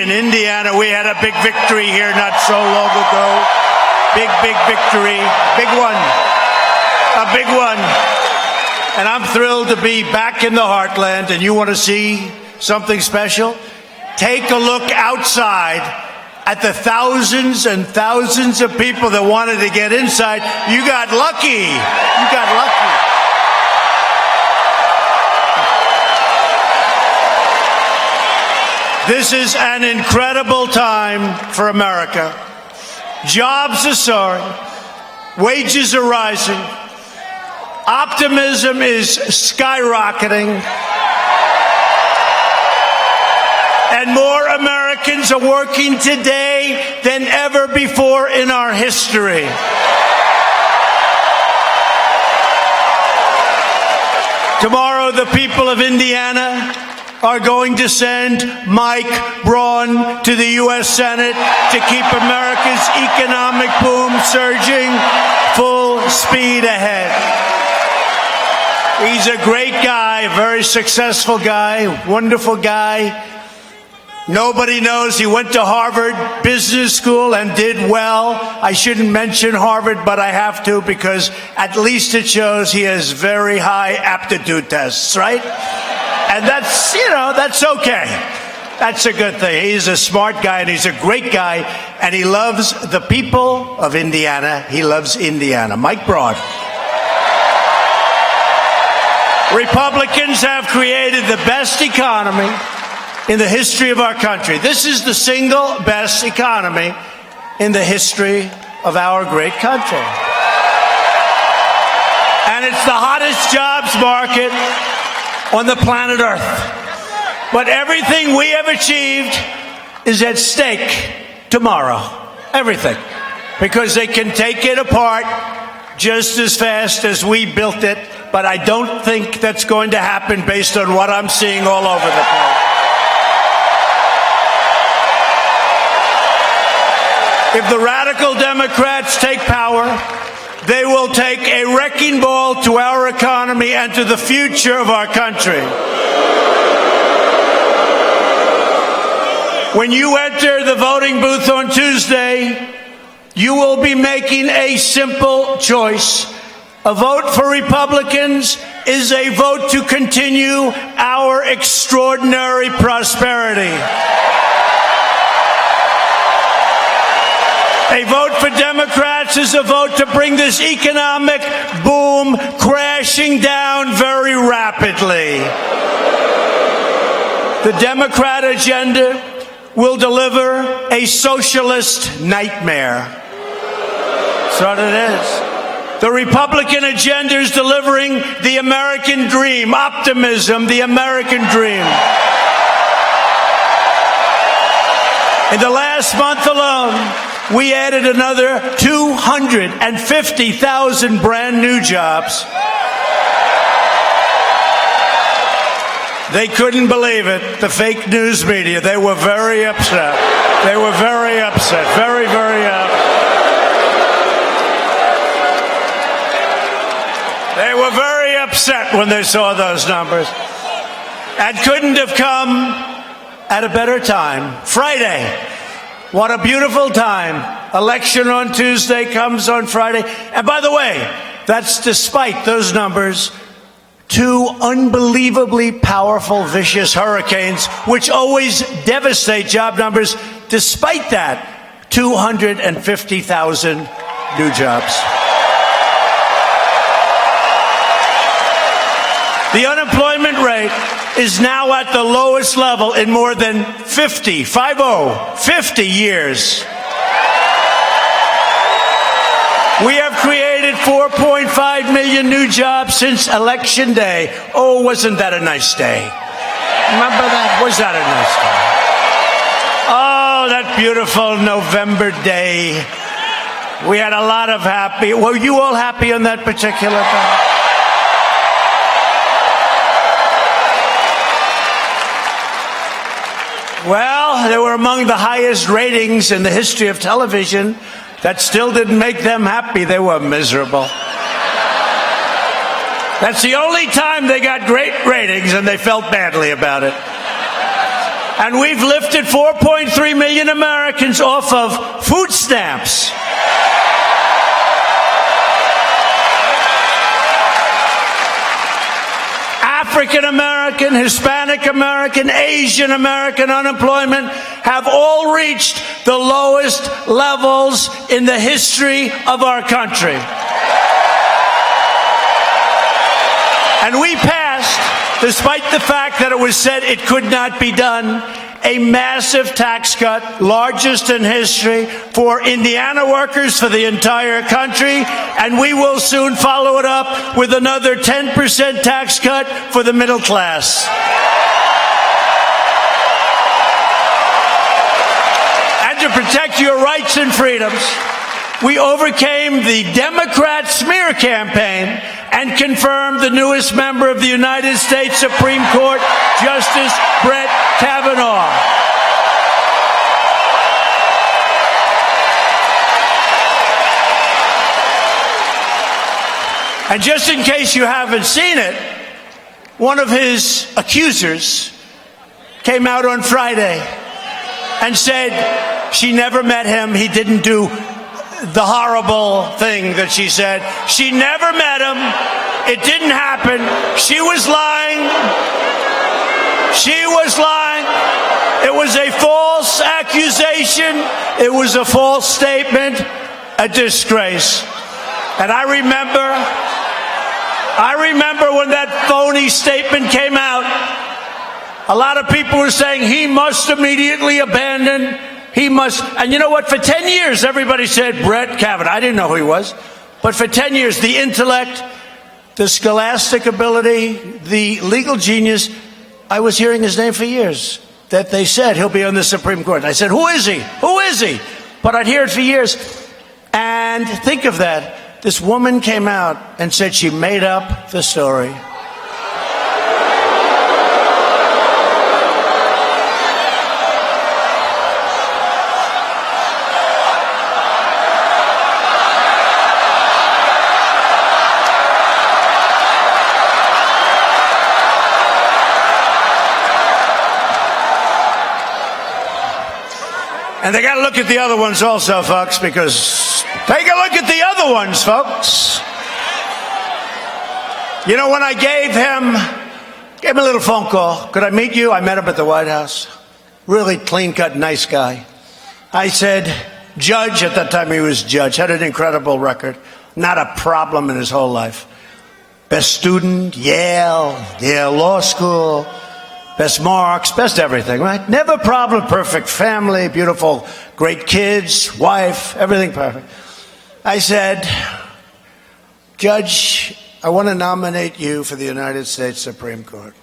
in Indiana. We had a big victory here not so long ago. Big victory. Big one. A big one. And I'm thrilled to be back in the heartland. And you want to see something special? Take a look outside at the thousands and thousands of people that wanted to get inside. You got lucky. You got lucky. This is an incredible time for America. Jobs are soaring. Wages are rising. Optimism is skyrocketing. And more Americans are working today than ever before in our history. Tomorrow, the people of Indiana are going to send Mike Braun to the U.S. Senate to keep America's economic boom surging full speed ahead. He's a great guy, a very successful guy, wonderful guy. Nobody knows he went to Harvard Business School and did well. I shouldn't mention Harvard, but I have to because at least it shows he has very high aptitude tests, right? And that's okay. That's a good thing. He's a smart guy and he's a great guy and he loves the people of Indiana. He loves Indiana. Mike Braun. Republicans have created the best economy in the history of our country. This is the single best economy in the history of our great country. And it's the hottest jobs market on the planet Earth. But everything we have achieved is at stake tomorrow. Everything. Because they can take it apart just as fast as we built it. But I don't think that's going to happen based on what I'm seeing all over the place. If the radical Democrats take power, they will take a wrecking ball to our economy and to the future of our country. When you enter the voting booth on Tuesday, you will be making a simple choice. A vote for Republicans is a vote to continue our extraordinary prosperity. A vote for Democrats is a vote to bring this economic boom crashing down very rapidly. The Democrat agenda will deliver a socialist nightmare. That's what it is. The Republican agenda is delivering the American dream, optimism, the American dream. In the last month alone, we added another 250,000 brand new jobs. They couldn't believe it, the fake news media. They were very upset. They were very upset. Very upset. They were very upset when they saw those numbers. And couldn't have come at a better time. Friday. What a beautiful time. Election on Tuesday comes on Friday. And by the way, that's despite those numbers, two unbelievably powerful, vicious hurricanes, which always devastate job numbers. Despite that, 250,000 new jobs. The unemployment rate is now at the lowest level in more than 50 years. We have created 4.5 million new jobs since Election Day. Oh, wasn't that a nice day? Remember that? Was that a nice day? Oh, that beautiful November day. We had a lot of happy. Were you all happy on that particular day? Well, they were among the highest ratings in the history of television. That still didn't make them happy. They were miserable. That's the only time they got great ratings and they felt badly about it. And we've lifted 4.3 million Americans off of food stamps. African American, Hispanic American, Asian American unemployment have all reached the lowest levels in the history of our country. And we passed, despite the fact that it was said it could not be done, a massive tax cut, largest in history, for Indiana workers, for the entire country, and we will soon follow it up with another 10% tax cut for the middle class. And to protect your rights and freedoms, we overcame the Democrat smear campaign and confirmed the newest member of the United States Supreme Court, Justice Brett Kavanaugh. And just in case you haven't seen it, one of his accusers came out on Friday and said she never met him. He didn't do the horrible thing that she said. She never met him. It didn't happen. She was lying. She was lying. It was a false accusation. It was a false statement. A disgrace. And I remember when that phony statement came out, a lot of people were saying he must immediately abandon. He must. And you know what? For 10 years, everybody said Brett Kavanaugh. I didn't know who he was. But for 10 years, the intellect, the scholastic ability, the legal genius, I was hearing his name for years, that they said he'll be on the Supreme Court. And I said, who is he? Who is he? But I'd hear it for years. And think of that. This woman came out and said she made up the story. And they got to look at the other ones also, folks, because take a look at the other ones, folks. You know, when I gave him a little phone call, could I meet you? I met him at the White House. Really clean-cut, nice guy. I said, Judge, at that time he was judge, had an incredible record. Not a problem in his whole life. Best student, Yale Law School. Best marks, best everything, right? Never a problem, perfect family, beautiful, great kids, wife, everything perfect. I said, Judge, I want to nominate you for the United States Supreme Court.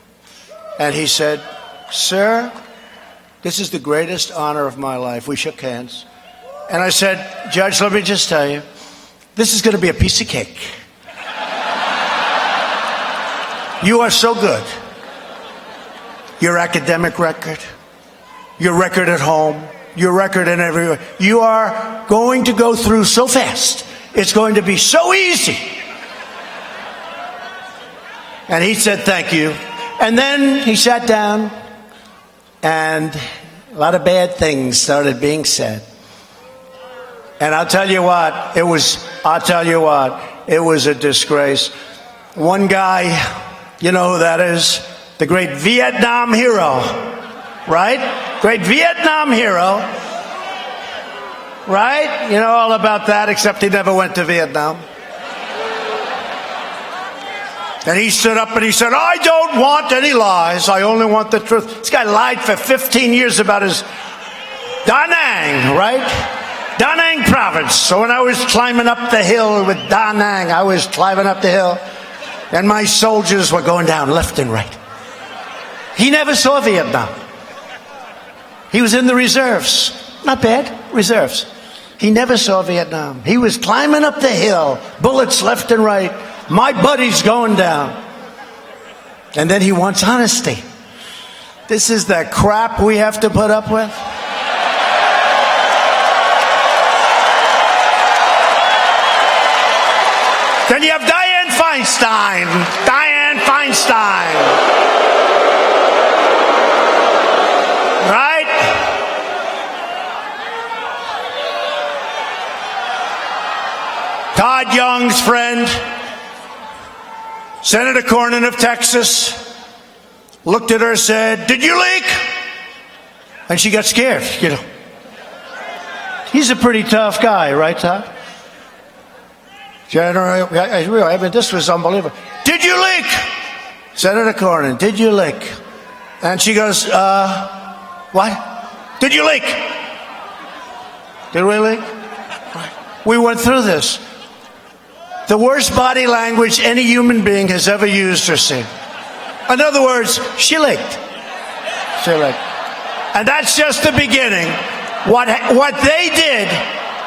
And he said, sir, this is the greatest honor of my life. We shook hands. And I said, Judge, let me just tell you, this is going to be a piece of cake. You are so good. Your academic record, your record at home, your record in everywhere. You are going to go through so fast. It's going to be so easy. And he said, thank you. And then he sat down and a lot of bad things started being said. And I'll tell you what, it was a disgrace. One guy, you know who that is? The great Vietnam hero, right? Great Vietnam hero, right? You know all about that, except he never went to Vietnam. And he stood up and he said, I don't want any lies. I only want the truth. This guy lied for 15 years about his Da Nang, right? Da Nang province. So when I was climbing up the hill with Da Nang, I was climbing up the hill, and my soldiers were going down left and right. He never saw Vietnam. He was in the reserves. Not bad, reserves. He never saw Vietnam. He was climbing up the hill, bullets left and right. My buddy's going down. And then he wants honesty. This is the crap we have to put up with. Then you have Dianne Feinstein. Dianne Feinstein. Todd Young's friend, Senator Cornyn of Texas, looked at her, said, "Did you leak?" And she got scared, you know. He's a pretty tough guy, right, Todd? General, I mean, this was unbelievable. "Did you leak?" Senator Cornyn, "Did you leak?" And she goes, "What? Did you leak?" Did we leak? We went through this. The worst body language any human being has ever used or seen. In other words, she leaked. She leaked. And that's just the beginning. What they did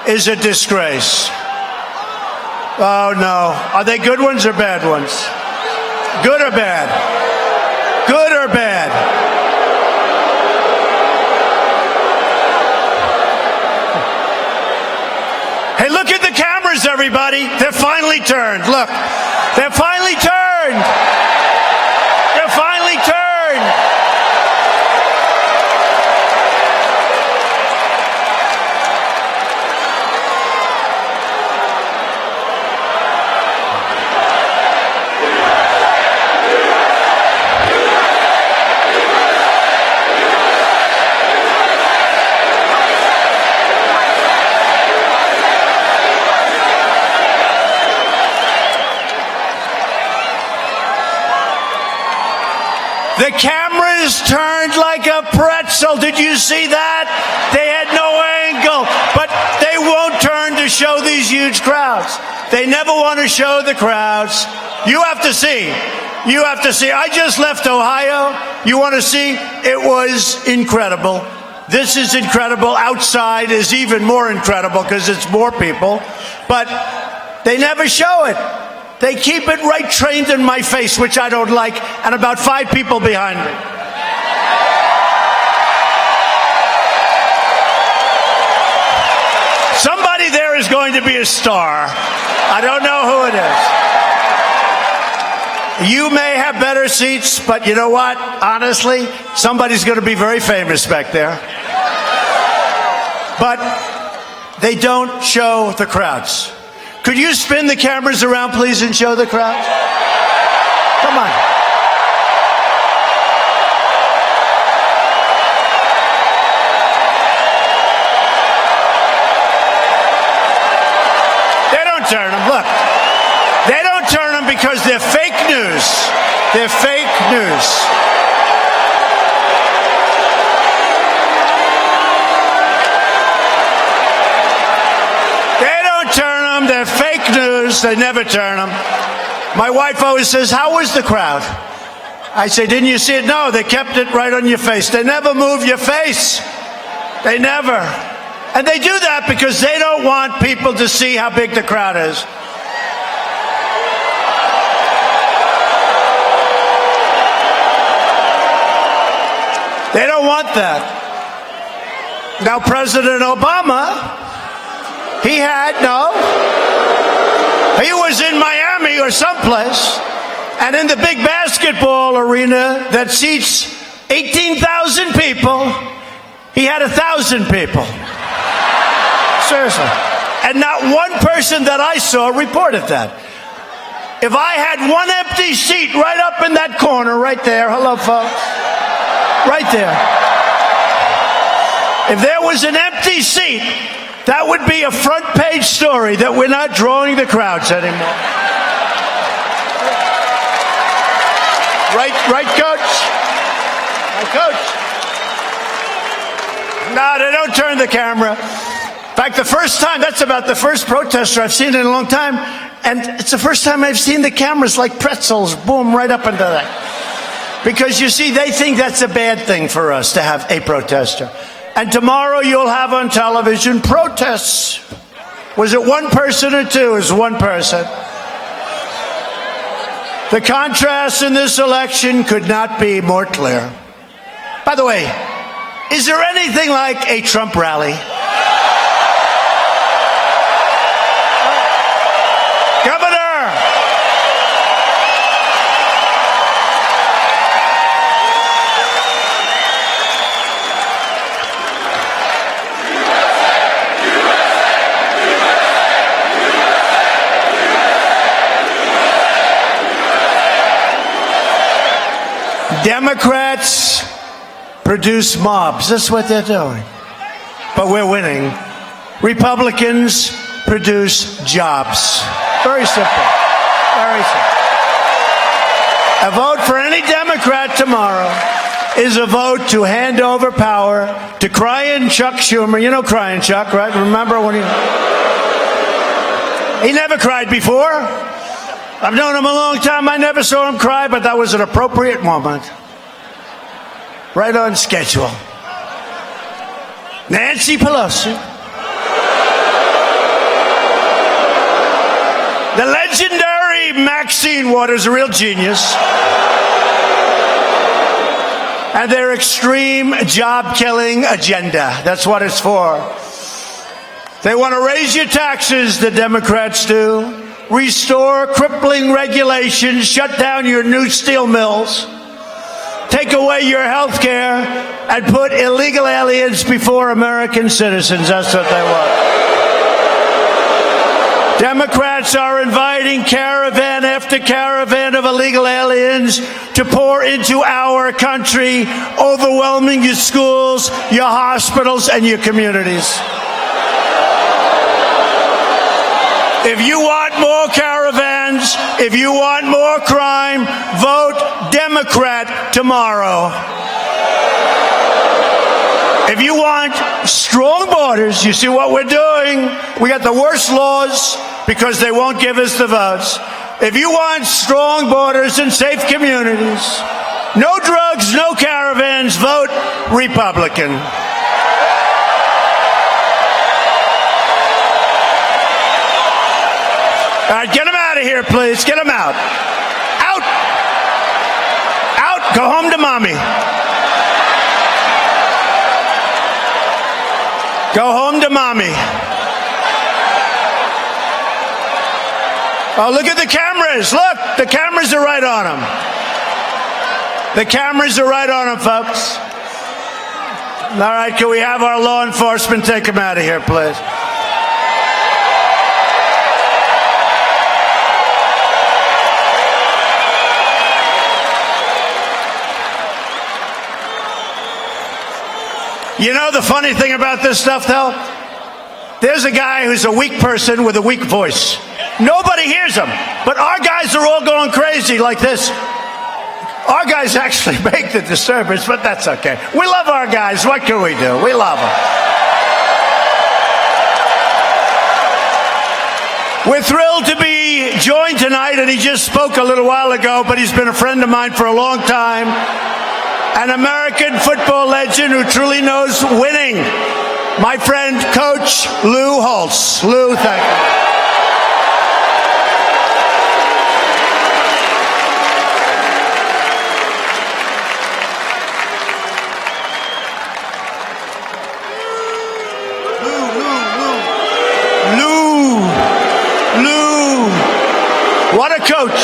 is a disgrace. Oh, no. Are they good ones or bad ones? Good or bad? Good or bad? Hey, look at the cameras, everybody. They're finally turned. Look. They're finally turned. They're finally turned. The cameras turned like a pretzel. Did you see that? They had no angle, but they won't turn to show these huge crowds. They never want to show the crowds. You have to see. You have to see. I just left Ohio. You want to see? It was incredible. This is incredible. Outside is even more incredible because it's more people, but they never show it. They keep it right trained in my face, which I don't like, and about 5 people behind me. Somebody there is going to be a star. I don't know who it is. You may have better seats, but you know what? Honestly, somebody's going to be very famous back there. But they don't show the crowds. Could you spin the cameras around, please, and show the crowd? Come on. They don't turn them. Look. They don't turn them because they're fake news. They're fake news. They're fake news. They never turn them. My wife always says, "How was the crowd?" I say, "Didn't you see it?" "No, they kept it right on your face." They never move your face. They never. And they do that because they don't want people to see how big the crowd is. They don't want that. Now, President Obama, he was in Miami or someplace, and in the big basketball arena that seats 18,000 people, he had 1,000 people. Seriously. And not one person that I saw reported that. If I had one empty seat right up in that corner, right there, hello folks, right there. If there was an empty seat, that would be a front page story that we're not drawing the crowds anymore. Right, Coach? Right, Coach? No, they don't turn the camera. In fact, the first time, that's about the first protester I've seen in a long time, and it's the first time I've seen the cameras like pretzels, boom, right up into that. Because you see, they think that's a bad thing for us to have a protester. And tomorrow you'll have on television protests. Was it one person or two? It was one person. The contrast in this election could not be more clear. By the way, is there anything like a Trump rally? Governor! Democrats produce mobs. That's what they're doing. But we're winning. Republicans produce jobs. Very simple. Very simple. A vote for any Democrat tomorrow is a vote to hand over power to crying Chuck Schumer. You know crying Chuck, right? Remember when he never cried before. I've known him a long time. I never saw him cry, but that was an appropriate moment. Right on schedule. Nancy Pelosi. The legendary Maxine Waters, a real genius. And their extreme job-killing agenda. That's what it's for. They want to raise your taxes, the Democrats do. Restore crippling regulations, shut down your new steel mills, take away your health care, and put illegal aliens before American citizens. That's what they want. Democrats are inviting caravan after caravan of illegal aliens to pour into our country, overwhelming your schools, your hospitals, and your communities. If you want more caravans, if you want more crime, vote Democrat tomorrow. If you want strong borders, you see what we're doing? We got the worst laws because they won't give us the votes. If you want strong borders and safe communities, no drugs, no caravans, vote Republican. All right, get them out of here, please. Get them out. Out. Out. Go home to mommy. Go home to mommy. Oh, look at the cameras. Look, the cameras are right on them. The cameras are right on them, folks. All right, can we have our law enforcement take them out of here, please? You know the funny thing about this stuff, though? There's a guy who's a weak person with a weak voice. Nobody hears him. But our guys are all going crazy like this. Our guys actually make the disturbance, but that's okay. We love our guys. What can we do? We love them. We're thrilled to be joined tonight, and he just spoke a little while ago, but he's been a friend of mine for a long time. An American football legend who truly knows winning. My friend, Coach Lou Holtz. Lou, thank you. Lou. What a coach.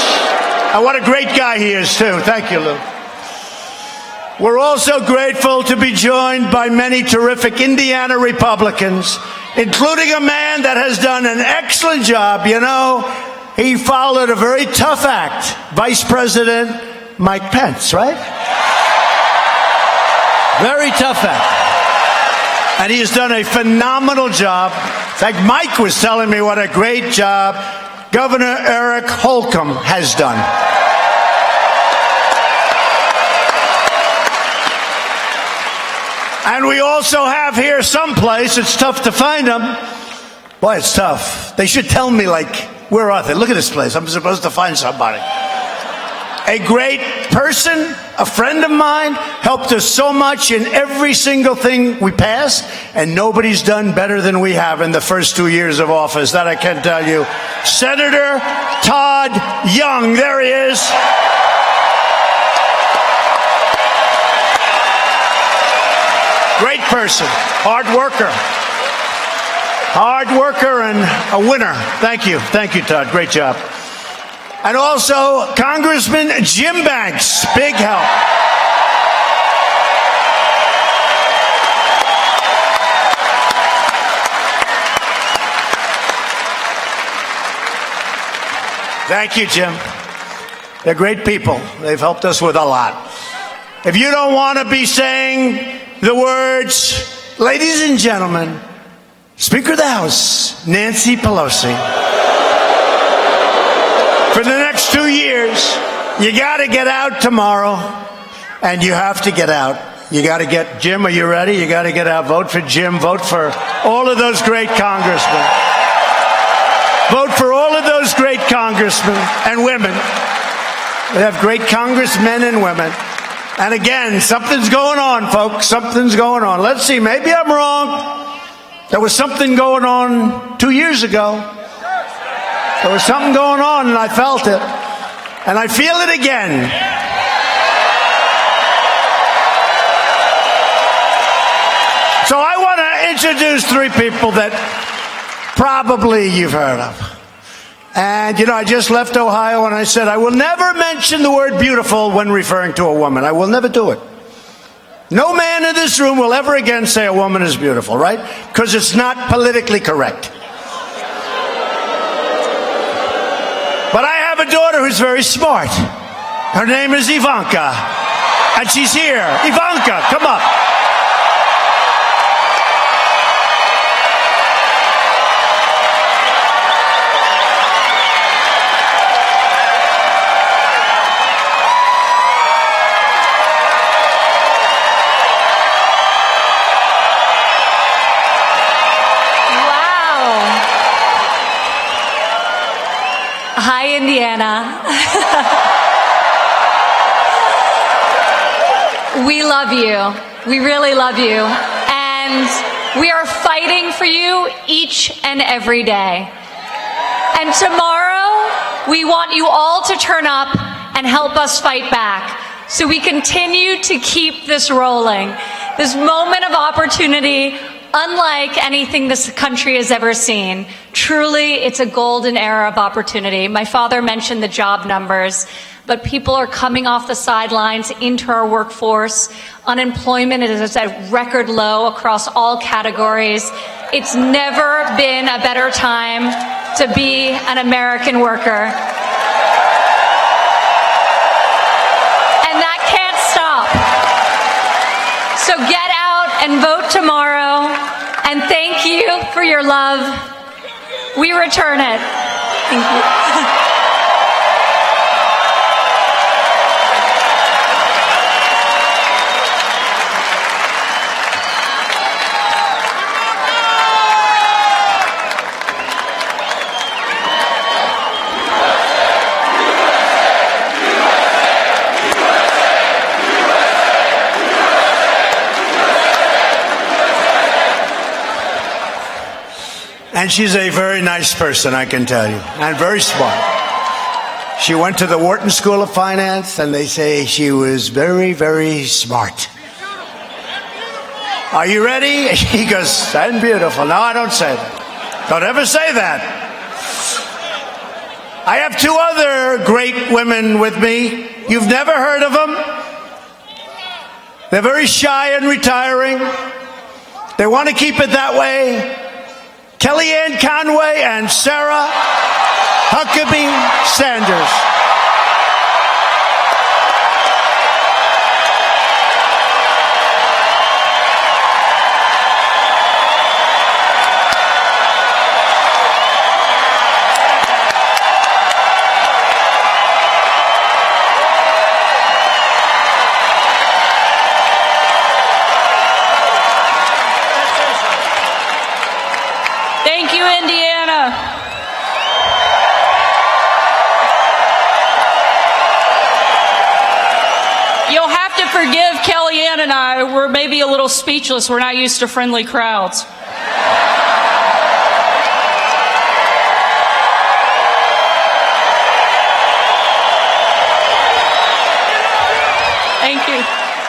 And what a great guy he is, too. Thank you, Lou. We're also grateful to be joined by many terrific Indiana Republicans, including a man that has done an excellent job. You know, he followed a very tough act. Vice President Mike Pence, right? Very tough act. And he has done a phenomenal job. In fact, Mike was telling me what a great job Governor Eric Holcomb has done. And we also have here someplace, it's tough to find them. Boy, it's tough. They should tell me, like, where are they? Look at this place. I'm supposed to find somebody. A great person, a friend of mine, helped us so much in every single thing we passed, and nobody's done better than we have in the first 2 years of office. That I can tell you. Senator Todd Young, there he is. Great person, hard worker and a winner. Thank you, Todd. Great job. And also Congressman Jim Banks, big help. Thank you, Jim. They're great people. They've helped us with a lot. if you don't want to be saying the words, ladies and gentlemen, Speaker of the House, Nancy Pelosi, for the next 2 years, you got to get out tomorrow, and you have to get out. You got to get, Jim, are you ready? You got to get out. Vote for Jim. Vote for all of those great congressmen. Vote for all of those great congressmen and women. We have great congressmen and women. And again, something's going on, folks. Something's going on. Let's see. Maybe I'm wrong. There was something going on 2 years ago. There was something going on, and I felt it. And I feel it again. So I want to introduce 3 people that probably you've heard of. And, you know, I just left Ohio, and I said, I will never mention the word beautiful when referring to a woman. I will never do it. No man in this room will ever again say a woman is beautiful, right? Because it's not politically correct. But I have a daughter who's very smart. Her name is Ivanka. And she's here. Ivanka, come up. Hi, Indiana. We love you. We really love you. And we are fighting for you each and every day. And tomorrow, we want you all to turn up and help us fight back so we continue to keep this rolling. This moment of opportunity, unlike anything this country has ever seen. Truly, it's a golden era of opportunity. My father mentioned the job numbers, but people are coming off the sidelines into our workforce. Unemployment is at record low across all categories. It's never been a better time to be an American worker. And that can't stop. So get out and vote tomorrow. And thank you for your love. We return it. Thank you. And she's a very nice person, I can tell you, and very smart. She went to the Wharton School of Finance, and they say she was very, very smart. Are you ready? He goes, I'm beautiful. No, I don't say that. Don't ever say that. I have 2 other great women with me. You've never heard of them. They're very shy and retiring. They want to keep it that way. Kellyanne Conway and Sarah Huckabee Sanders. Thank you, Indiana. You'll have to forgive Kellyanne and I. We're maybe a little speechless. We're not used to friendly crowds. Thank you.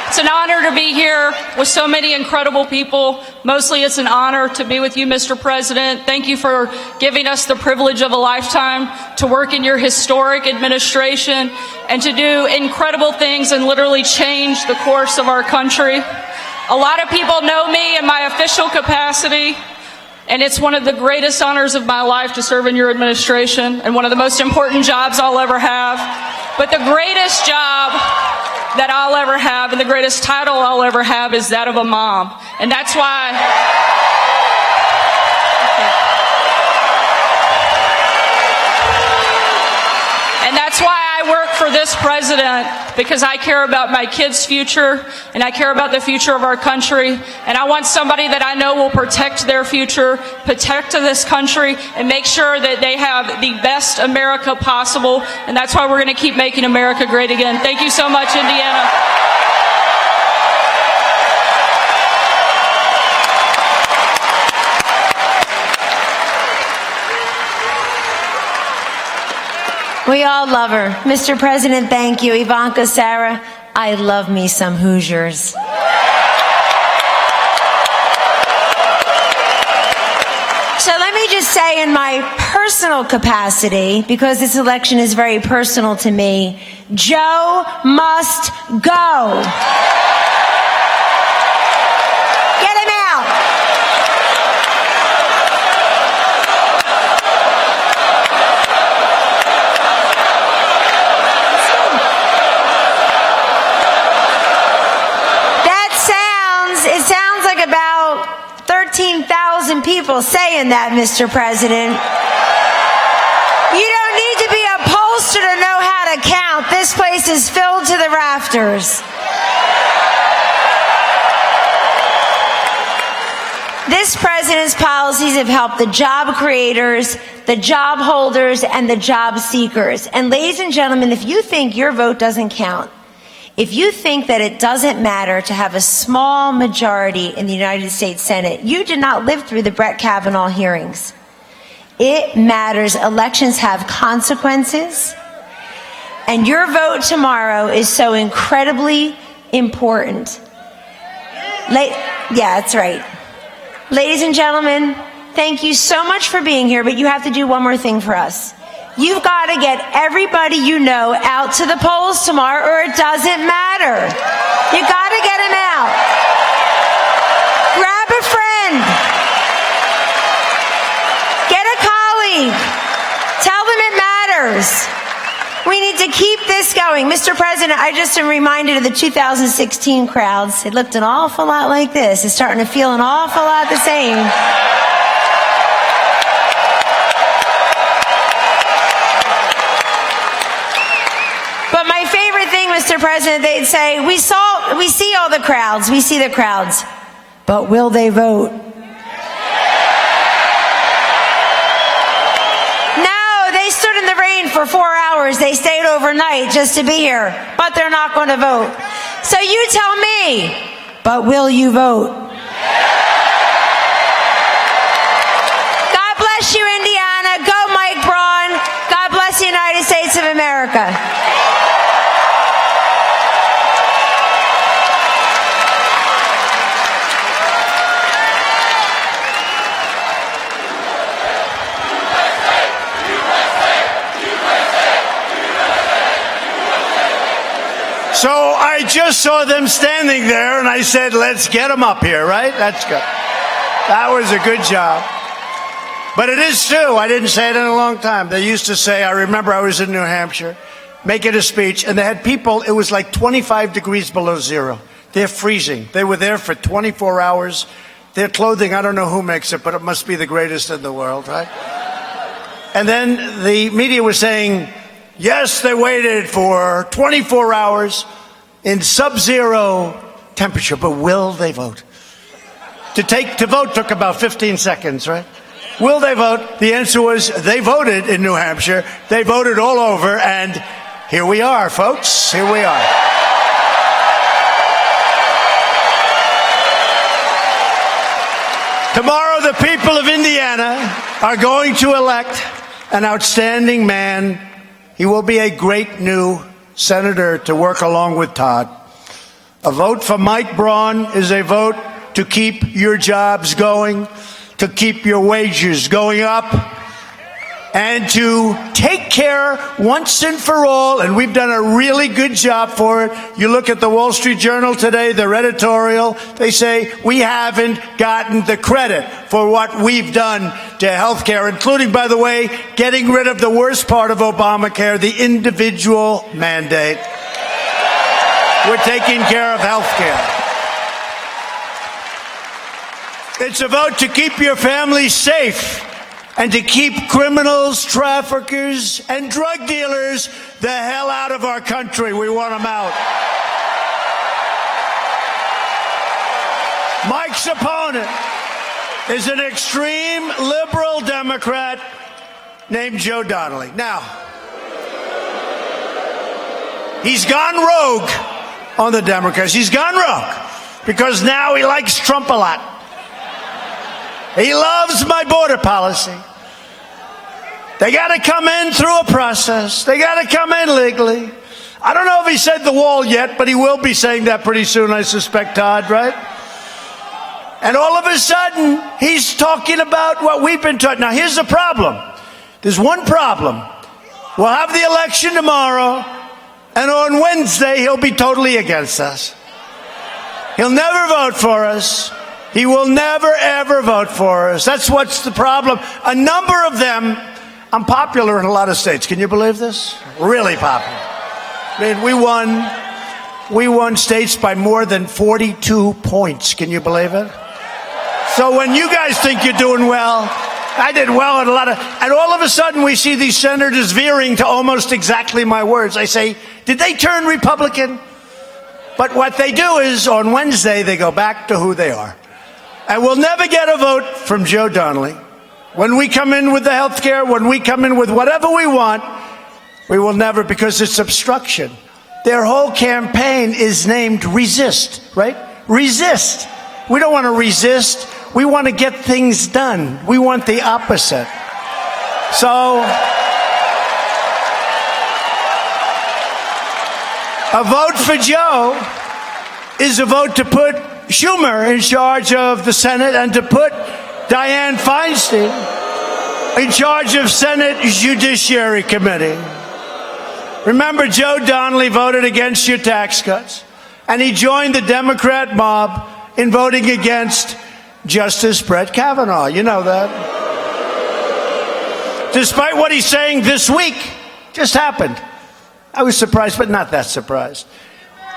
It's an honor to be here with so many incredible people. Mostly it's an honor to be with you, Mr. President. Thank you for giving us the privilege of a lifetime to work in your historic administration and to do incredible things and literally change the course of our country. A lot of people know me in my official capacity, and it's one of the greatest honors of my life to serve in your administration and one of the most important jobs I'll ever have. But the greatest job that I'll ever have, and the greatest title I'll ever have is that of a mom. And that's why... And that's why I work for this president, because I care about my kids' future, and I care about the future of our country, and I want somebody that I know will protect their future, protect this country, and make sure that they have the best America possible, and that's why we're going to keep making America great again. Thank you so much, Indiana. We all love her. Mr. President, thank you. Ivanka, Sarah, I love me some Hoosiers. So let me just say, in my personal capacity, because this election is very personal to me, Joe must go. Get him out. It sounds like about 13,000 people saying that, Mr. President. You don't need to be a pollster to know how to count. This place is filled to the rafters. This president's policies have helped the job creators, the job holders, and the job seekers. And ladies and gentlemen, if you think your vote doesn't count, if you think that it doesn't matter to have a small majority in the United States Senate, you did not live through the Brett Kavanaugh hearings. It matters. Elections have consequences. And your vote tomorrow is so incredibly important. Yeah, that's right. Ladies and gentlemen, thank you so much for being here, but you have to do one more thing for us. You've got to get everybody you know out to the polls tomorrow, or it doesn't matter. You got to get them out. Grab a friend. Get a colleague. Tell them it matters. We need to keep this going. Mr. President, I just am reminded of the 2016 crowds. It looked an awful lot like this. It's starting to feel an awful lot the same. But my favorite thing, Mr. President, they'd say, we see all the crowds, we see the crowds, but will they vote? No, they stood in the rain for 4 hours. They stayed overnight just to be here, but they're not going to vote. So you tell me, but will you vote? God bless you, Indiana. Go, Mike Braun. God bless the United States of America. So I just saw them standing there, and I said, let's get them up here, right? That's good. That was a good job. But it is true. I didn't say it in a long time. They used to say, I remember I was in New Hampshire, making a speech, and they had people, it was like 25 degrees below zero. They're freezing. They were there for 24 hours. Their clothing, I don't know who makes it, but it must be the greatest in the world, right? And then the media was saying, yes, they waited for 24 hours in sub-zero temperature, but will they vote? To vote took about 15 seconds, right? Will they vote? The answer was they voted in New Hampshire. They voted all over, and here we are, folks. Here we are. Tomorrow, the people of Indiana are going to elect an outstanding man. He will be a great new senator to work along with Todd. A vote for Mike Braun is a vote to keep your jobs going, to keep your wages going up, and to take care once and for all, and we've done a really good job for it. You look at the Wall Street Journal today, their editorial, they say we haven't gotten the credit for what we've done to healthcare, including, by the way, getting rid of the worst part of Obamacare, the individual mandate. We're taking care of health care. It's a vote to keep your family safe and to keep criminals, traffickers, and drug dealers the hell out of our country. We want them out. Mike's opponent is an extreme liberal Democrat named Joe Donnelly. Now, he's gone rogue on the Democrats. He's gone rogue because now he likes Trump a lot. He loves my border policy. They got to come in through a process. They got to come in legally. I don't know if he said the wall yet, but he will be saying that pretty soon, I suspect, Todd, right? And all of a sudden, he's talking about what we've been talking. Now, here's the problem. There's one problem. We'll have the election tomorrow, and on Wednesday, he'll be totally against us. He'll never vote for us. He will never, ever vote for us. That's what's the problem. A number of them, I'm popular in a lot of states. Can you believe this? Really popular. I mean, we won states by more than 42 points. Can you believe it? So when you guys think you're doing well, I did well in a lot of, and all of a sudden we see these senators veering to almost exactly my words. I say, did they turn Republican? But what they do is on Wednesday, they go back to who they are. And we'll never get a vote from Joe Donnelly. When we come in with the health care, when we come in with whatever we want, we will never, because it's obstruction. Their whole campaign is named Resist, right? Resist. We don't want to resist. We want to get things done. We want the opposite. So, a vote for Joe is a vote to put Schumer in charge of the Senate and to put Dianne Feinstein in charge of Senate Judiciary Committee. Remember, Joe Donnelly voted against your tax cuts, and he joined the Democrat mob in voting against Justice Brett Kavanaugh. You know that. Despite what he's saying this week, just happened. I was surprised, but not that surprised.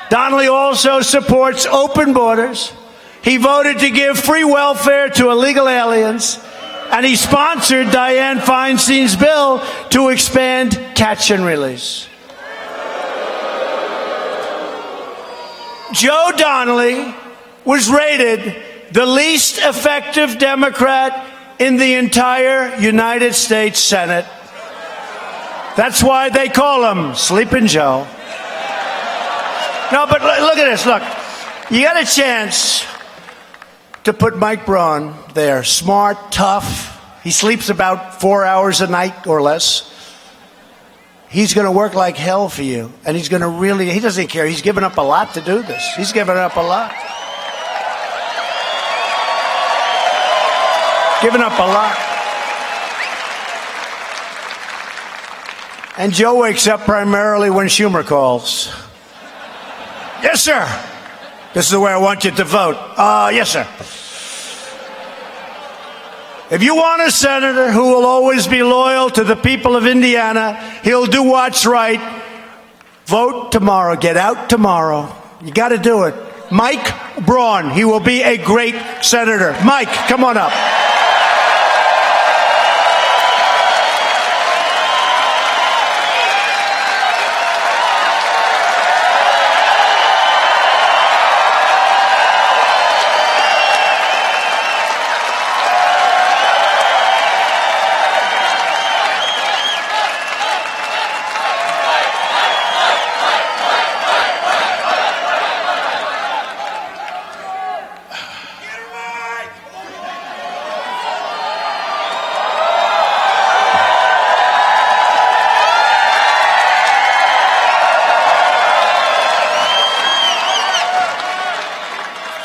Donnelly also supports open borders. He voted to give free welfare to illegal aliens, and he sponsored Dianne Feinstein's bill to expand catch and release. Joe Donnelly was rated the least effective Democrat in the entire United States Senate. That's why they call him Sleeping Joe. No, but look at this. Look, you got a chance to put Mike Braun there. Smart, tough. He sleeps about 4 hours a night or less. He's going to work like hell for you. And he's going to really, he doesn't care. He's given up a lot to do this. He's given up a lot. Given up a lot. And Joe wakes up primarily when Schumer calls. Yes, sir. This is the way I want you to vote. Yes, sir. If you want a senator who will always be loyal to the people of Indiana, he'll do what's right. Vote tomorrow. Get out tomorrow. You got to do it. Mike Braun. He will be a great senator. Mike, come on up.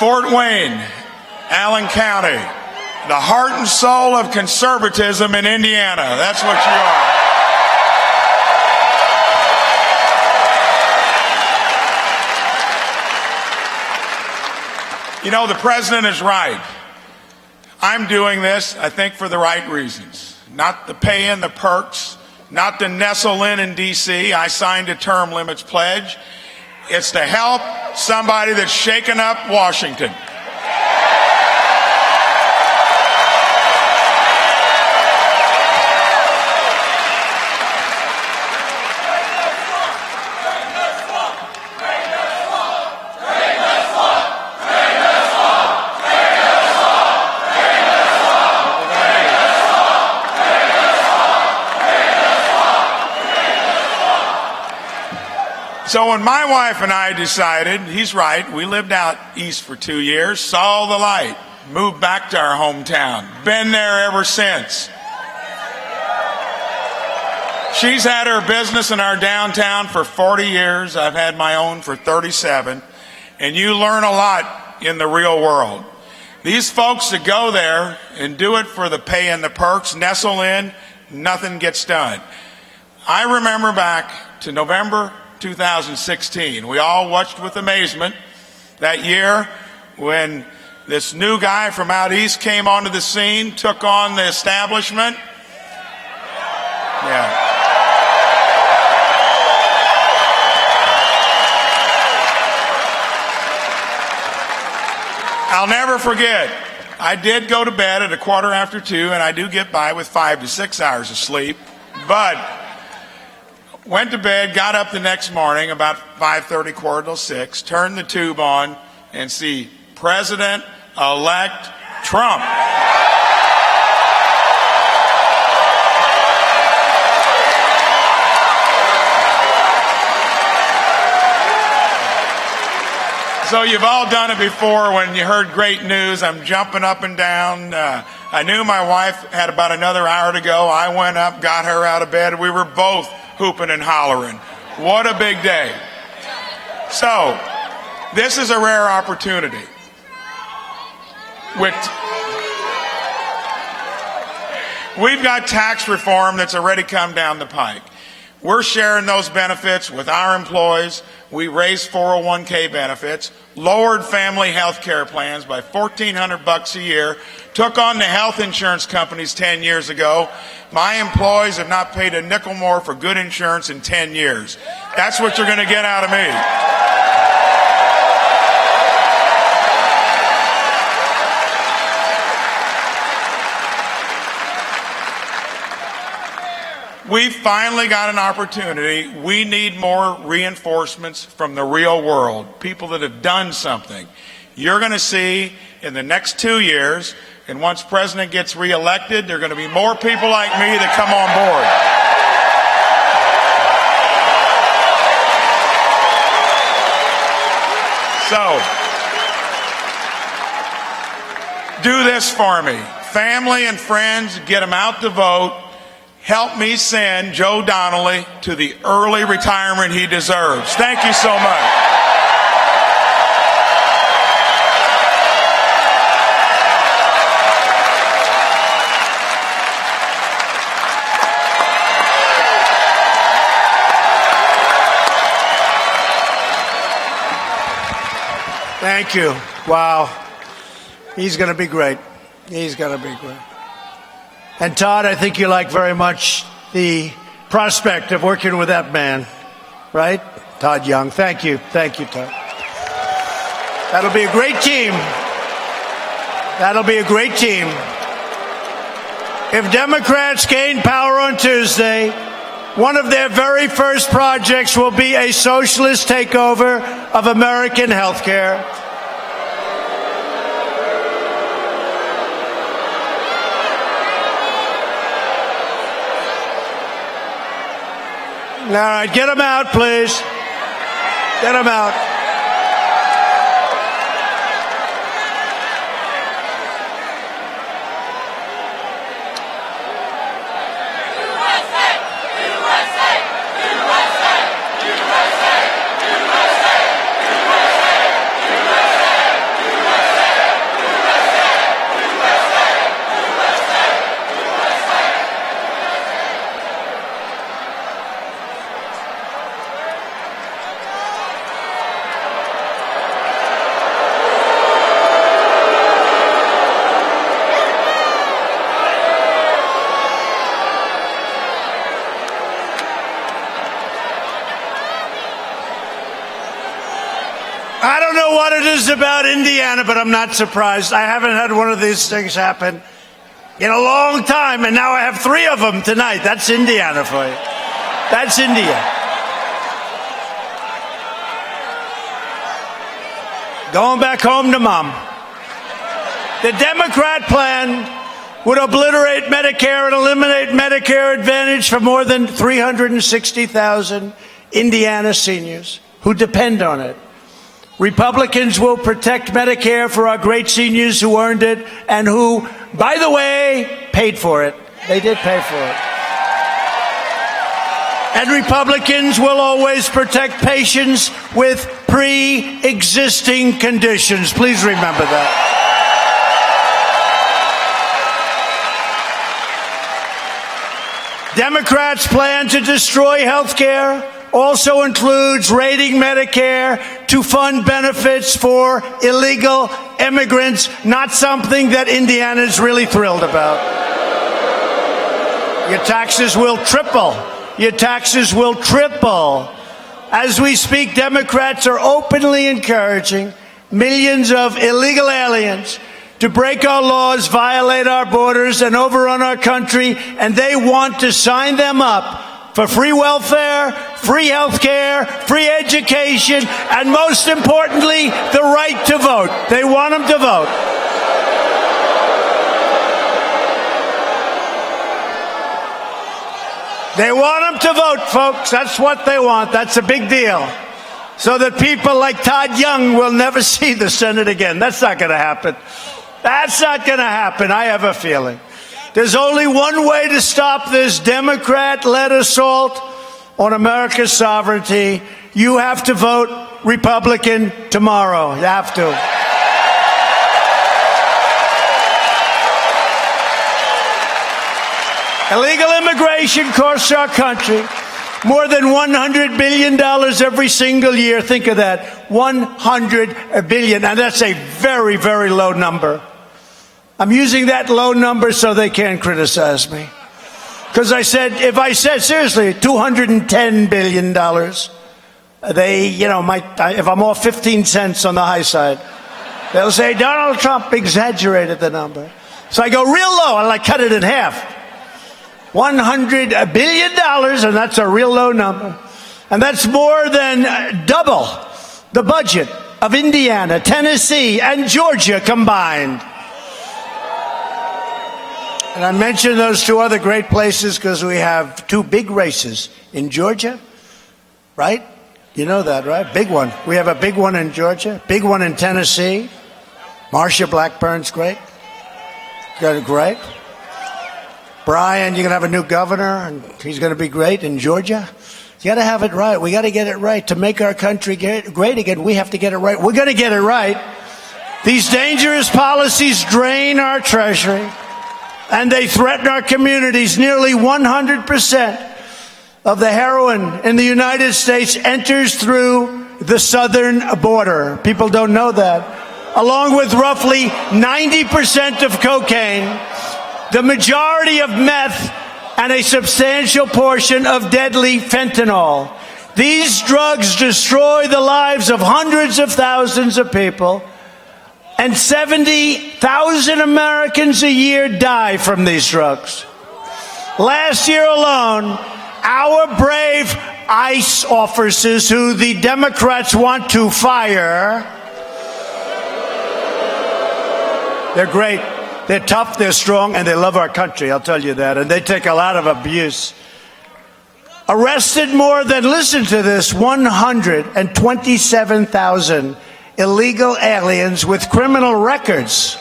Fort Wayne, Allen County, the heart and soul of conservatism in Indiana. That's what you are. You know, the president is right. I'm doing this, I think, for the right reasons. Not the pay and the perks, not to nestle in D.C. I signed a term limits pledge. It's to help somebody that's shaken up Washington. So when my wife and I decided, he's right, we lived out east for 2 years, saw the light, moved back to our hometown, been there ever since. She's had her business in our downtown for 40 years. I've had my own for 37. And you learn a lot in the real world. These folks that go there and do it for the pay and the perks, nestle in, nothing gets done. I remember back to November 2016. We all watched with amazement that year when this new guy from out east came onto the scene, took on the establishment. Yeah. I'll never forget, I did go to bed at 2:15, and I do get by with 5 to 6 hours of sleep, but went to bed, got up the next morning about 5:30, 5:45, turned the tube on, and see President-elect Trump. So you've all done it before when you heard great news. I'm jumping up and down. I knew my wife had about another hour to go. I went up, got her out of bed. We were both hooping and hollering. What a big day. So, this is a rare opportunity. We've got tax reform that's already come down the pike. We're sharing those benefits with our employees. We raised 401k benefits, lowered family health care plans by $1,400 a year, took on the health insurance companies 10 years ago. My employees have not paid a nickel more for good insurance in 10 years. That's what you're going to get out of me. We finally got an opportunity. We need more reinforcements from the real world, people that have done something. You're going to see in the next 2 years, and once President gets reelected, there are going to be more people like me that come on board. So, do this for me. Family and friends, get them out to vote. Help me send Joe Donnelly to the early retirement he deserves. Thank you so much. Thank you. Wow. He's going to be great. He's going to be great. And Todd, I think you like very much the prospect of working with that man, right? Todd Young. Thank you. Thank you, Todd. That'll be a great team. That'll be a great team. If Democrats gain power on Tuesday, one of their very first projects will be a socialist takeover of American health care. All right, get them out, please. Get them out. I don't know what it is about Indiana, but I'm not surprised. I haven't had one of these things happen in a long time, and now I have 3 of them tonight. That's Indiana for you. That's India. Going back home to mom. The Democrat plan would obliterate Medicare and eliminate Medicare Advantage for more than 360,000 Indiana seniors who depend on it. Republicans will protect Medicare for our great seniors who earned it and who, by the way, paid for it. They did pay for it. And Republicans will always protect patients with pre-existing conditions. Please remember that. Democrats' plan to destroy health care also includes raiding Medicare to fund benefits for illegal immigrants, not something that Indiana is really thrilled about. Your taxes will triple. Your taxes will triple. As we speak, Democrats are openly encouraging millions of illegal aliens to break our laws, violate our borders, and overrun our country, and they want to sign them up for free welfare, free health care, free education, and most importantly, the right to vote. They want them to vote. They want them to vote, folks. That's what they want. That's a big deal. So that people like Todd Young will never see the Senate again. That's not going to happen. That's not going to happen, I have a feeling. There's only one way to stop this Democrat-led assault on America's sovereignty. You have to vote Republican tomorrow. You have to. Illegal immigration costs our country more than $100 billion every single year. Think of that. $100 billion. And that's a very, very low number. I'm using that low number so they can't criticize me. Because if I said, seriously, $210 billion, they, might, if I'm off 15 cents on the high side, they'll say, Donald Trump exaggerated the number. So I go real low, and I cut it in half. $100 billion, and that's a real low number. And that's more than double the budget of Indiana, Tennessee, and Georgia combined. And I mentioned those 2 other great places because we have 2 big races in Georgia, right? You know that, right? Big one. We have a big one in Georgia, big one in Tennessee. Marsha Blackburn's great. Great. Brian, you're going to have a new governor, and he's going to be great in Georgia. You got to have it right. We got to get it right. To make our country great again, we have to get it right. We're going to get it right. These dangerous policies drain our treasury, and they threaten our communities. Nearly 100% of the heroin in the United States enters through the southern border. People don't know that. Along with roughly 90% of cocaine, the majority of meth, and a substantial portion of deadly fentanyl. These drugs destroy the lives of hundreds of thousands of people, and 70,000 Americans a year die from these drugs. Last year alone, our brave ICE officers, who the Democrats want to fire, they're great. They're tough, they're strong, and they love our country, I'll tell you that. And they take a lot of abuse. Arrested more than, listen to this, 127,000 illegal aliens with criminal records.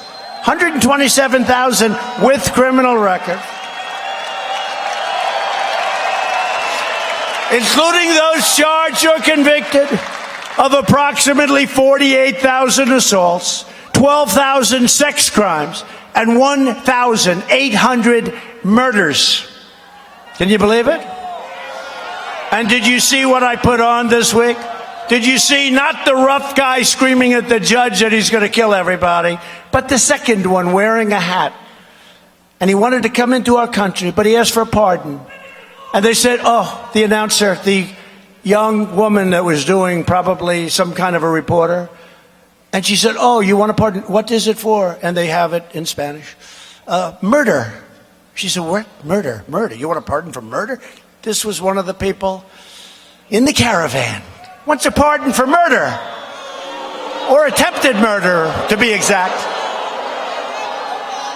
127,000 with criminal records. Including those charged or convicted of approximately 48,000 assaults, 12,000 sex crimes, and 1,800 murders. Can you believe it? And did you see what I put on this week? Did you see not the rough guy screaming at the judge that he's going to kill everybody, but the second one wearing a hat? And he wanted to come into our country, but he asked for a pardon. And they said, oh, the announcer, the young woman that was doing probably some kind of a reporter, And she said, oh, you want a pardon? What is it for? And they have it in Spanish. Murder. She said, what? Murder. You want a pardon for murder? This was one of the people in the caravan. Wants a pardon for murder. Or attempted murder, to be exact.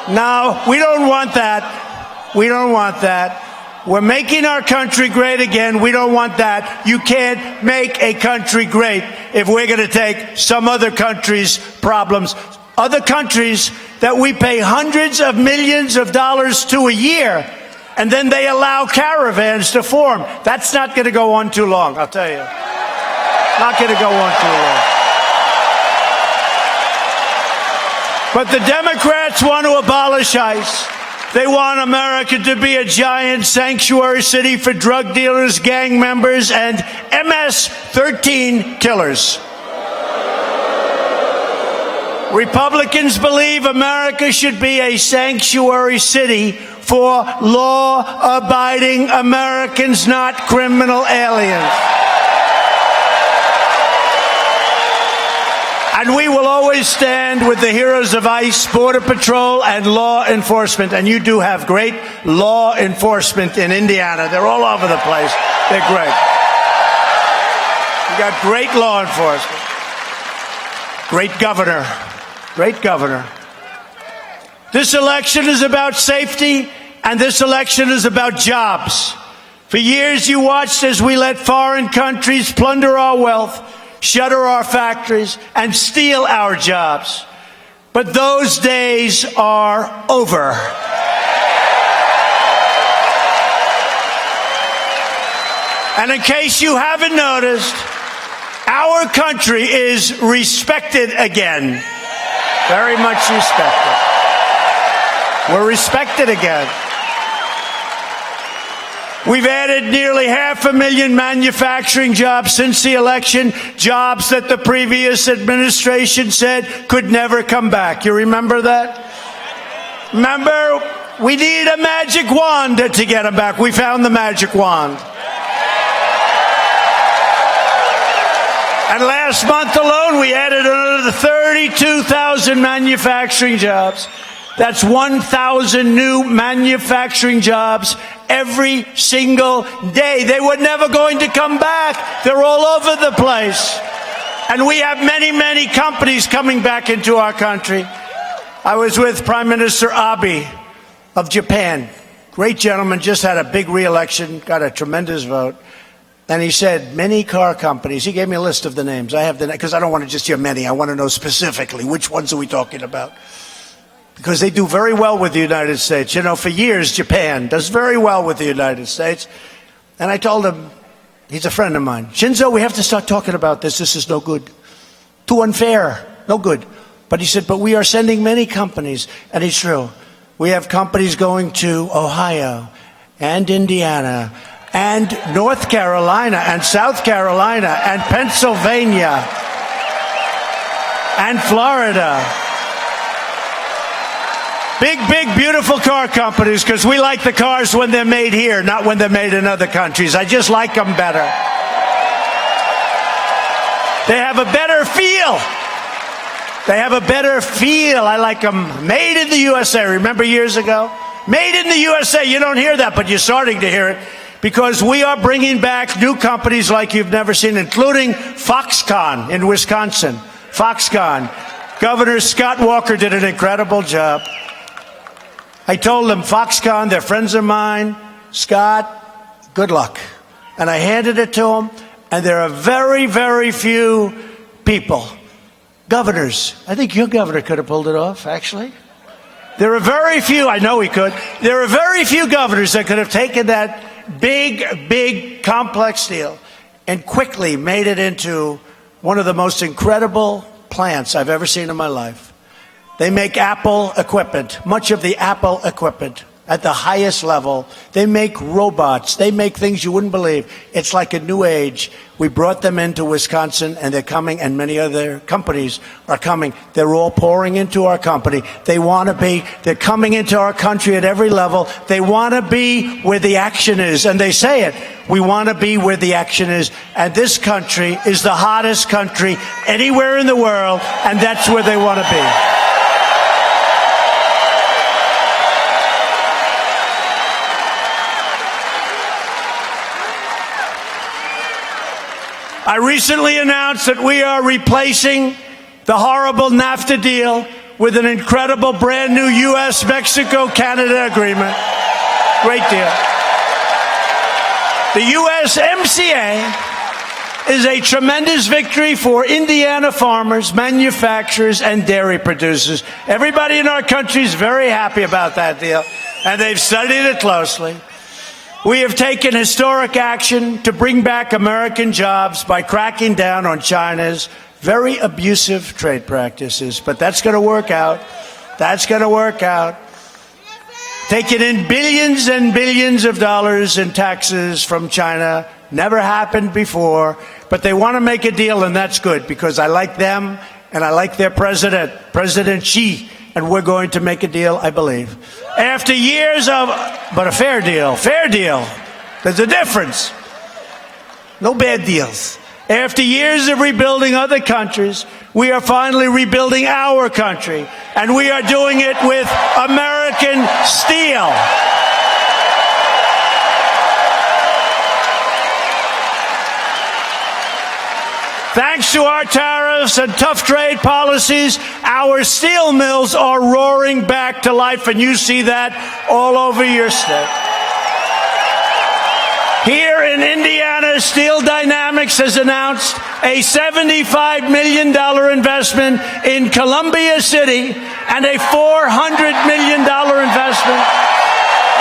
No, we don't want that. We don't want that. We're making our country great again. We don't want that. You can't make a country great if we're going to take some other country's problems. Other countries that we pay hundreds of millions of dollars to a year, and then they allow caravans to form. That's not going to go on too long, I'll tell you. Not going to go on too long. But the Democrats want to abolish ICE. They want America to be a giant sanctuary city for drug dealers, gang members, and MS-13 killers. Republicans believe America should be a sanctuary city for law-abiding Americans, not criminal aliens. And we will always stand with the heroes of ICE, Border Patrol, and law enforcement. And you do have great law enforcement in Indiana. They're all over the place. They're great. You got great law enforcement. Great governor. Great governor. This election is about safety, and this election is about jobs. For years you watched as we let foreign countries plunder our wealth, shutter our factories, and steal our jobs. But those days are over. And in case you haven't noticed, our country is respected again. Very much respected. We're respected again. We've added nearly 500,000 manufacturing jobs since the election, jobs that the previous administration said could never come back. You remember that? Remember, we need a magic wand to get them back. We found the magic wand. And last month alone, we added another 32,000 manufacturing jobs. That's 1,000 new manufacturing jobs every single day. They were never going to come back. They're all over the place. And we have many, many companies coming back into our country. I was with Prime Minister Abe of Japan. Great gentleman, just had a big re-election, got a tremendous vote. And he said, many car companies, he gave me a list of the names. I have the, because I don't want to just hear many. I want to know specifically which ones are we talking about. Because they do very well with the United States. You know, for years, Japan does very well with the United States. And I told him, he's a friend of mine, Shinzo, we have to start talking about this. This is no good. Too unfair. No good. But he said, but we are sending many companies. And it's true. We have companies going to Ohio and Indiana and North Carolina and South Carolina and Pennsylvania and Florida. Big, big, beautiful car companies, because we like the cars when they're made here, not when they're made in other countries. I just like them better. They have a better feel. They have a better feel. I like them made in the USA. Remember years ago? Made in the USA. You don't hear that, but you're starting to hear it. Because we are bringing back new companies like you've never seen, including Foxconn in Wisconsin. Foxconn. Governor Scott Walker did an incredible job. I told them, Foxconn, they're friends of mine. Scott, good luck. And I handed it to him, and there are very, very few people, governors. I think your governor could have pulled it off, actually. There are very few, I know he could. There are very few governors that could have taken that big, big, complex deal and quickly made it into one of the most incredible plants I've ever seen in my life. They make Apple equipment, much of the Apple equipment at the highest level. They make robots. They make things you wouldn't believe. It's like a new age. We brought them into Wisconsin, and they're coming, and many other companies are coming. They're all pouring into our company. They're coming into our country at every level. They want to be where the action is, and they say it. We want to be where the action is, and this country is the hottest country anywhere in the world, and that's where they want to be. I recently announced that we are replacing the horrible NAFTA deal with an incredible brand new U.S.-Mexico-Canada agreement. Great deal. The USMCA is a tremendous victory for Indiana farmers, manufacturers, and dairy producers. Everybody in our country is very happy about that deal, and they've studied it closely. We have taken historic action to bring back American jobs by cracking down on China's very abusive trade practices. But that's going to work out. That's going to work out. Taking in billions and billions of dollars in taxes from China never happened before. But they want to make a deal, and that's good, because I like them and I like their president, President Xi. And we're going to make a deal, I believe. After years of, but a fair deal. There's a difference. No bad deals. After years of rebuilding other countries, we are finally rebuilding our country. And we are doing it with American steel. Thanks to our tariffs and tough trade policies, our steel mills are roaring back to life, and you see that all over your state. Here in Indiana, Steel Dynamics has announced a $75 million investment in Columbia City and a $400 million investment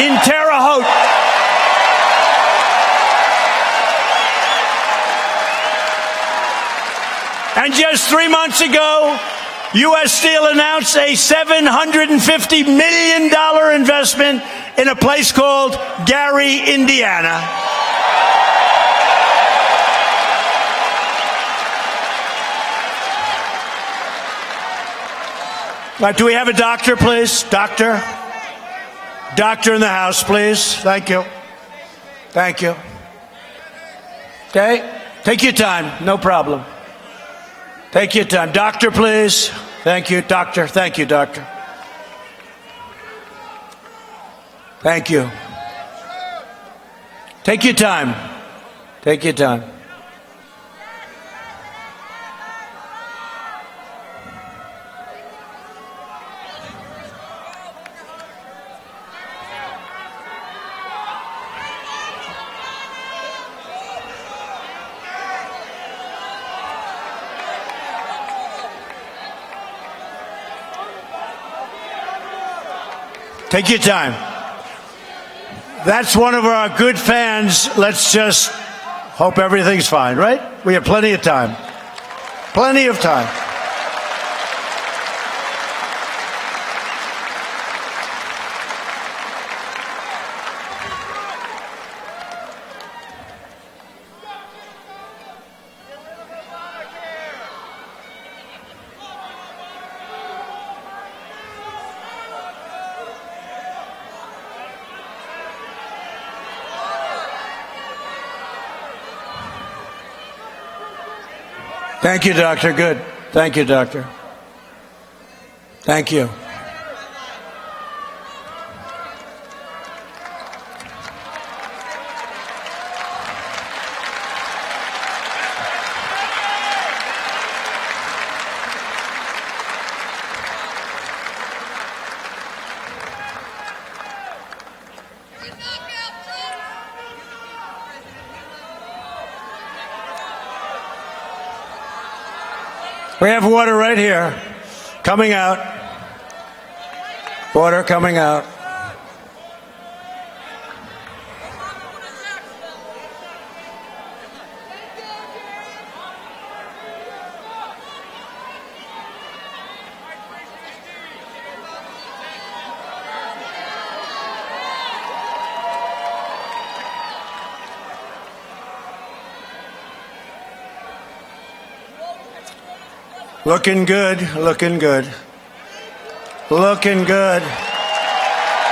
in Terre Haute. And just 3 months ago, U.S. Steel announced a $750 million investment in a place called Gary, Indiana. Do we have a doctor, please? Doctor? Doctor in the house, please. Thank you. Thank you. Okay? Take your time. No problem. Take your time. Doctor, please. Thank you, doctor. Thank you, doctor. Thank you. Take your time. Take your time. Take your time. That's one of our good fans. Let's just hope everything's fine, right? We have plenty of time. Plenty of time. Thank you, doctor. Good. Thank you, doctor. Thank you. We have water right here, coming out. Water coming out. Looking good, looking good. Looking good.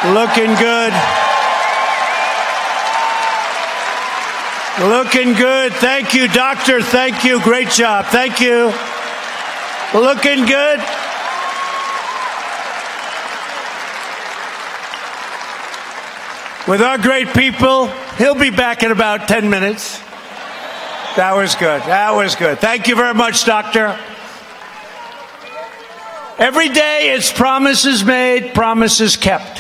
Looking good. Looking good. Thank you, doctor. Thank you. Great job. Thank you. Looking good. With our great people, he'll be back in about 10 minutes. That was good. That was good. Thank you very much, doctor. Every day it's promises made, promises kept.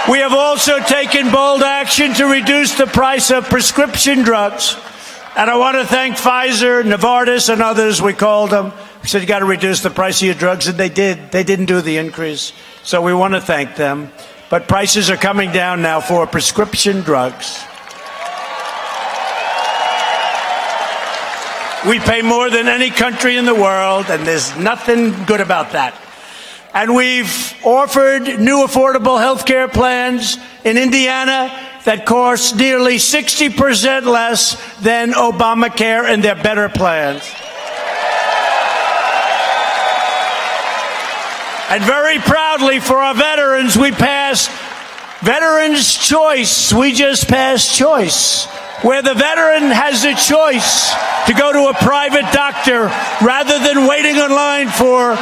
We have also taken bold action to reduce the price of prescription drugs. And I want to thank Pfizer, Novartis, and others. We called them. We said, you got to reduce the price of your drugs, and they did. They didn't do the increase. So we want to thank them. But prices are coming down now for prescription drugs. We pay more than any country in the world, and there's nothing good about that. And we've offered new affordable health care plans in Indiana that cost nearly 60% less than Obamacare, and they're better plans. And very proudly for our veterans, we passed Veterans Choice. We just passed Choice, where the veteran has a choice to go to a private doctor rather than waiting in line for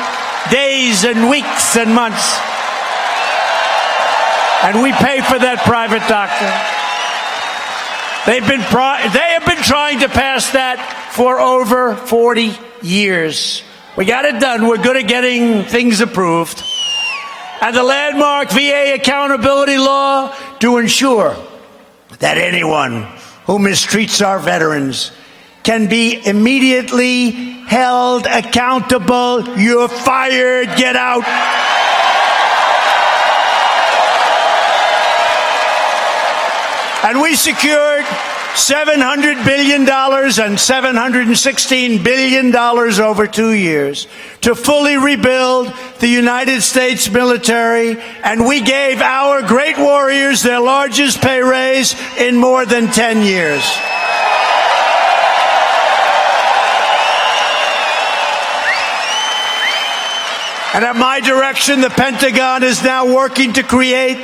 days and weeks and months. And we pay for that private doctor. They have been trying to pass that for over 40 years. We got it done. We're good at getting things approved. And the landmark VA accountability law to ensure that anyone who mistreats our veterans can be immediately held accountable. You're fired. Get out. And we secured $700 billion and $716 billion over 2 years to fully rebuild the United States military, and we gave our great warriors their largest pay raise in more than 10 years. And at my direction, the Pentagon is now working to create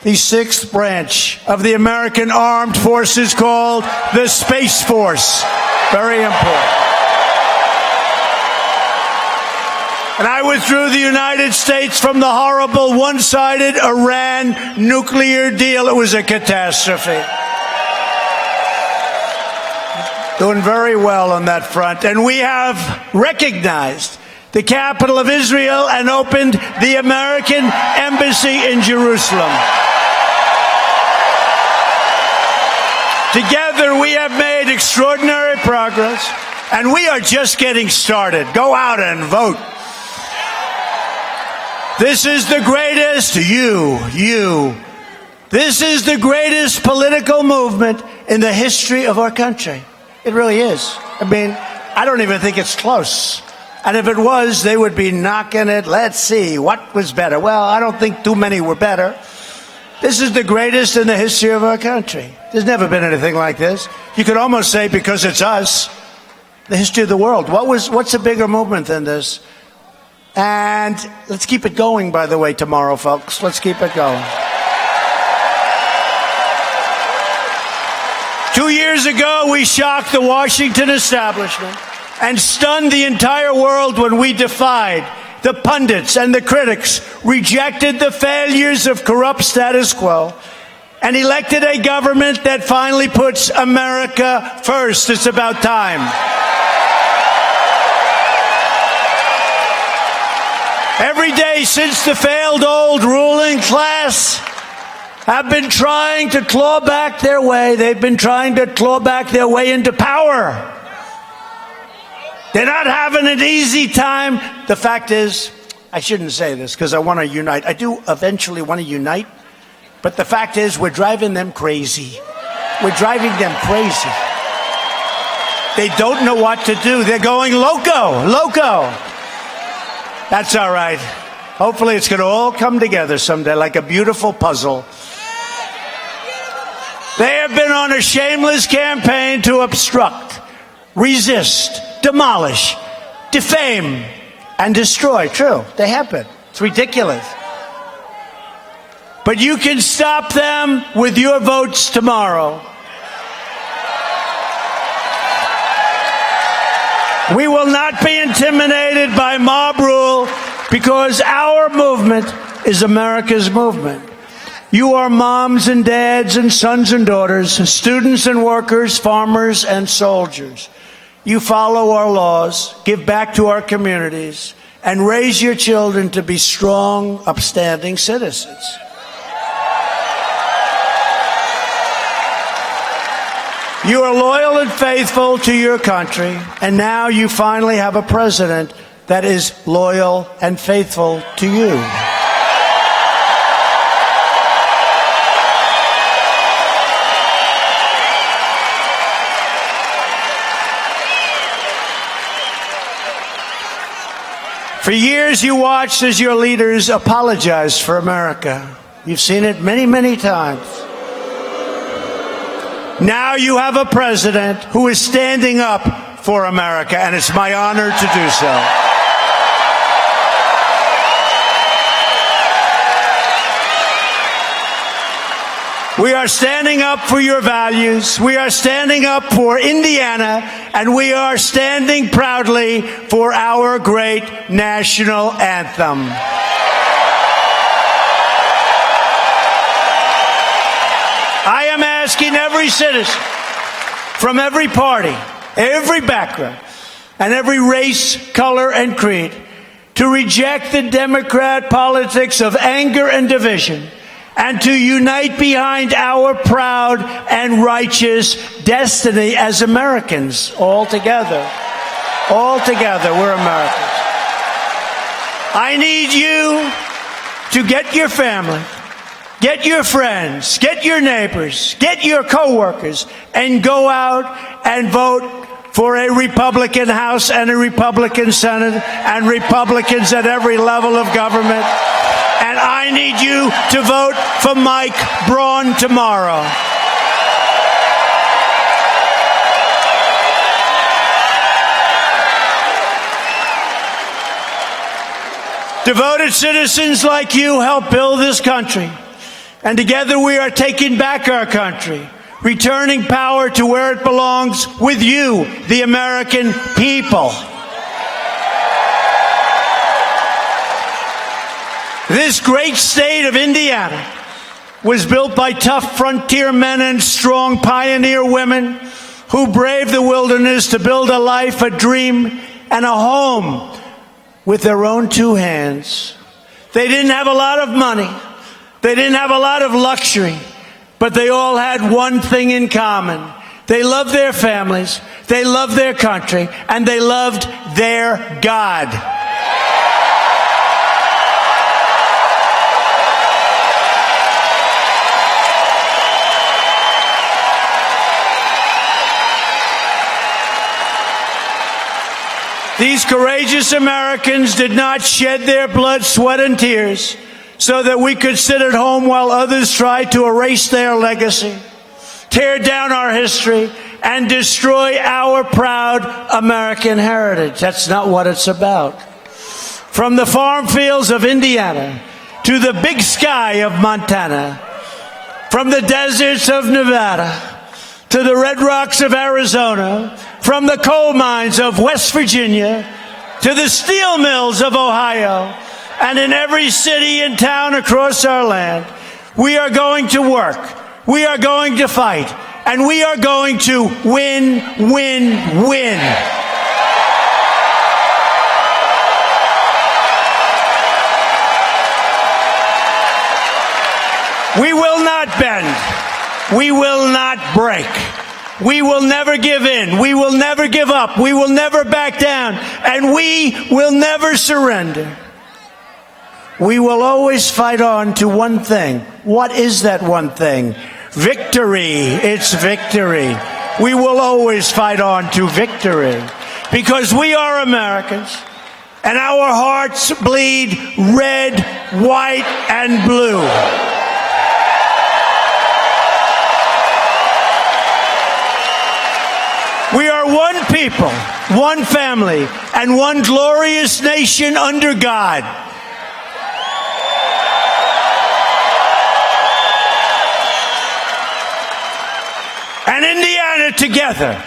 the sixth branch of the American Armed Forces called the Space Force. Very important. And I withdrew the United States from the horrible one-sided Iran nuclear deal. It was a catastrophe. Doing very well on that front. And we have recognized the capital of Israel and opened the American embassy in Jerusalem. Together, we have made extraordinary progress, and we are just getting started. Go out and vote. This is the greatest, this is the greatest political movement in the history of our country. It really is. I mean, I don't even think it's close. And if it was, they would be knocking it. Let's see, what was better? Well, I don't think too many were better. This is the greatest in the history of our country. There's never been anything like this. You could almost say, because it's us, the history of the world. What's a bigger movement than this? And let's keep it going, by the way, tomorrow, folks. Let's keep it going. 2 years ago, we shocked the Washington establishment and stunned the entire world when we defied the pundits and the critics, rejected the failures of corrupt status quo, and elected a government that finally puts America first. It's about time. Every day since the failed old ruling class have been trying to claw back their way, they've been trying to claw back their way into power. They're not having an easy time. The fact is, I shouldn't say this because I want to unite. I do eventually want to unite. But the fact is, we're driving them crazy. We're driving them crazy. They don't know what to do. They're going loco. That's all right. Hopefully it's going to all come together someday like a beautiful puzzle. They have been on a shameless campaign to obstruct resist, demolish, defame, and destroy. True, they have been. It's ridiculous. But you can stop them with your votes tomorrow. We will not be intimidated by mob rule because our movement is America's movement. You are moms and dads and sons and daughters, students and workers, farmers and soldiers. You follow our laws, give back to our communities, and raise your children to be strong, upstanding citizens. You are loyal and faithful to your country, and now you finally have a president that is loyal and faithful to you. For years, you watched as your leaders apologized for America. You've seen it many, many times. Now you have a president who is standing up for America, and it's my honor to do so. We are standing up for your values. We are standing up for Indiana, and we are standing proudly for our great national anthem. I am asking every citizen from every party, every background, and every race, color, and creed to reject the Democrat politics of anger and division and to unite behind our proud and righteous destiny as Americans. All together, we're Americans. I need you to get your family, get your friends, get your neighbors, get your coworkers, and go out and vote for a Republican House and a Republican Senate and Republicans at every level of government. And I need you to vote for Mike Braun tomorrow. Devoted citizens like you help build this country. And together we are taking back our country, returning power to where it belongs with you, the American people. This great state of Indiana was built by tough frontier men and strong pioneer women who braved the wilderness to build a life, a dream, and a home with their own two hands. They didn't have a lot of money. They didn't have a lot of luxury, but they all had one thing in common. They loved their families, they loved their country, and they loved their God. These courageous Americans did not shed their blood, sweat, and tears so that we could sit at home while others tried to erase their legacy, tear down our history, and destroy our proud American heritage. That's not what it's about. From the farm fields of Indiana to the big sky of Montana, from the deserts of Nevada to the red rocks of Arizona, from the coal mines of West Virginia to the steel mills of Ohio, and in every city and town across our land, we are going to work, we are going to fight, and we are going to win, win, win. We will not bend. We will not break. We will never give in. We will never give up. We will never back down. And we will never surrender. We will always fight on to one thing. What is that one thing? Victory. It's victory. We will always fight on to victory because we are Americans and our hearts bleed red, white, and blue. We are one people. people, one family, and one glorious nation under God. And Indiana, together,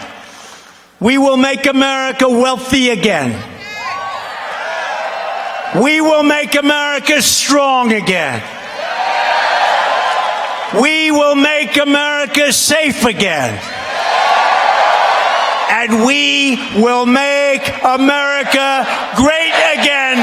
we will make America wealthy again. We will make America strong again. We will make America safe again. And we will make America great again